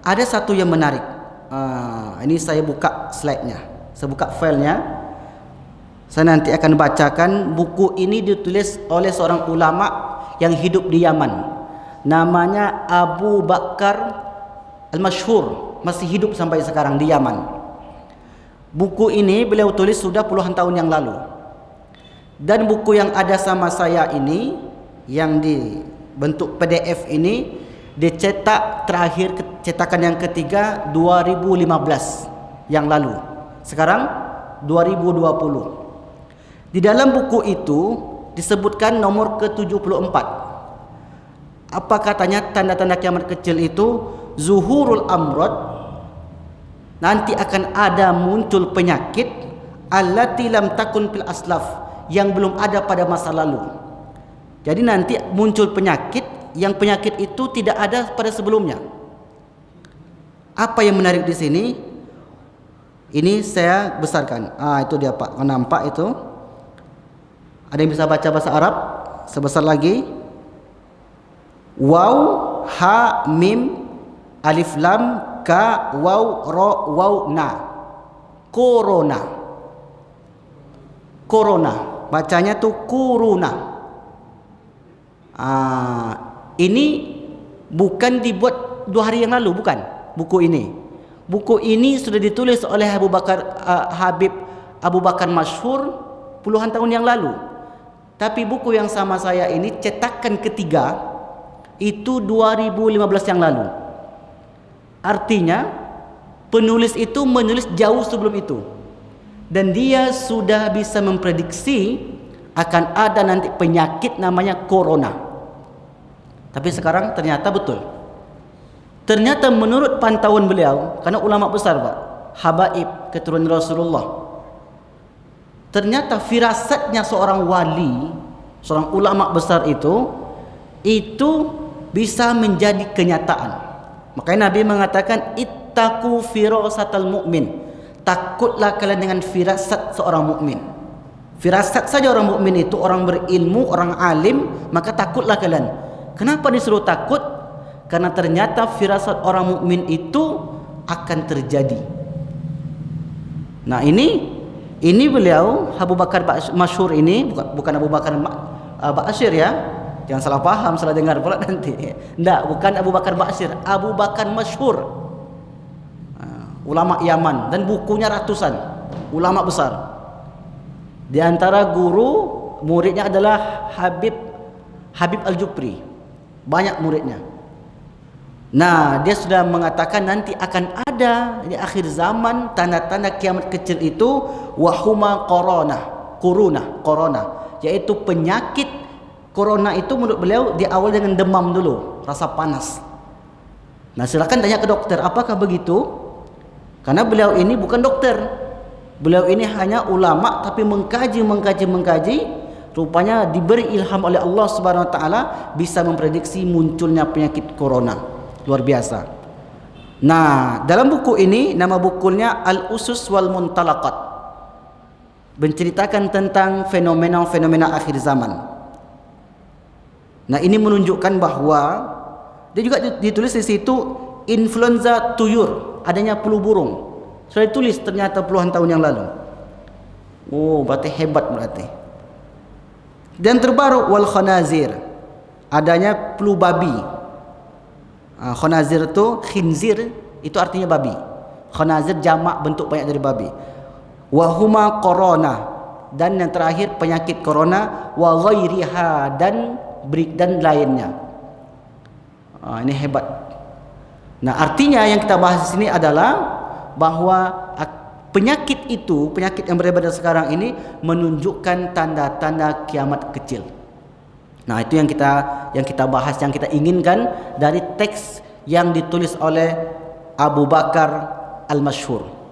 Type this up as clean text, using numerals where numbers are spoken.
Ada satu yang menarik. Ini saya buka slide-nya, saya buka filenya. Saya nanti akan bacakan. Buku ini ditulis oleh seorang ulama yang hidup di Yaman. Namanya Abu Bakar Al-Masyhur, masih hidup sampai sekarang di Yaman. Buku ini beliau tulis sudah puluhan tahun yang lalu. Dan buku yang ada sama saya ini, yang dibentuk PDF ini, dicetak terakhir cetakan yang ketiga 2015 yang lalu. Sekarang 2020. Di dalam buku itu disebutkan nomor ke-74. Apa katanya? Tanda-tanda kiamat kecil itu zuhurul amrad, nanti akan ada muncul penyakit allati lam takun fil aslaf, yang belum ada pada masa lalu. Jadi nanti muncul penyakit yang penyakit itu tidak ada pada sebelumnya. Apa yang menarik di sini? Ini saya besarkan. Itu dia Pak, nampak itu? Ada yang bisa baca bahasa Arab? Sebesar lagi. Waw, ha, mim, alif, lam, ka, waw, ro, waw, na. Corona. Corona. Bacanya tuh kuruna. Ini bukan dibuat 2 hari yang lalu, bukan buku ini. Buku ini sudah ditulis oleh Habib Abu Bakar Masyhur puluhan tahun yang lalu. Tapi buku yang sama saya ini cetakan ketiga itu 2015 yang lalu. Artinya penulis itu menulis jauh sebelum itu. Dan dia sudah bisa memprediksi akan ada nanti penyakit namanya corona. Tapi sekarang ternyata betul. Ternyata menurut pantauan beliau, karena ulama besar Pak, habaib keturunan Rasulullah, ternyata firasatnya seorang wali, seorang ulama besar itu bisa menjadi kenyataan. Makanya Nabi mengatakan ittaqu firasatal mu'min, takutlah kalian dengan firasat seorang mukmin. Firasat saja orang mukmin itu, orang berilmu, orang alim, maka takutlah kalian. Kenapa disuruh takut? Karena ternyata firasat orang mukmin itu akan terjadi. Nah ini beliau Abu Bakar Masyhur ini, bukan Abu Bakar Ba'asyir ya. Jangan salah paham, salah dengar pula nanti. Enggak, bukan Abu Bakar Ba'asyir, Abu Bakar Masyhur. Ulama Yaman, dan bukunya ratusan, ulama besar. Di antara guru muridnya adalah Habib Al-Jupri. Banyak muridnya. Nah, dia sudah mengatakan nanti akan ada di akhir zaman tanda-tanda kiamat kecil itu wahuma corona, yaitu penyakit corona itu menurut beliau diawali dengan demam dulu, rasa panas. Nah, silakan tanya ke dokter, apakah begitu? Karena beliau ini bukan dokter. Beliau ini hanya ulama tapi mengkaji. Rupanya diberi ilham oleh Allah Subhanahu wa taala bisa memprediksi munculnya penyakit corona. Luar biasa. Nah, dalam buku ini nama bukunya Al-Usus wal Muntalaqat, menceritakan tentang fenomena-fenomena akhir zaman. Nah, ini menunjukkan bahwa dia juga ditulis di situ influenza tuyur, adanya flu burung. Sudah ditulis ternyata puluhan tahun yang lalu. Oh, berarti hebat berarti. Dan terbaru wal khanazir, adanya flu babi. Khanazir itu khinzir, itu artinya babi. Khanazir jamak bentuk banyak dari babi. Wahuma corona, dan yang terakhir penyakit corona, wa ghairiha, dan lainnya. Ini hebat. Nah, artinya yang kita bahas di sini adalah bahwa penyakit yang beredar sekarang ini menunjukkan tanda-tanda kiamat kecil. Nah, itu yang kita bahas, yang kita inginkan dari teks yang ditulis oleh Abu Bakar Al-Masyhur.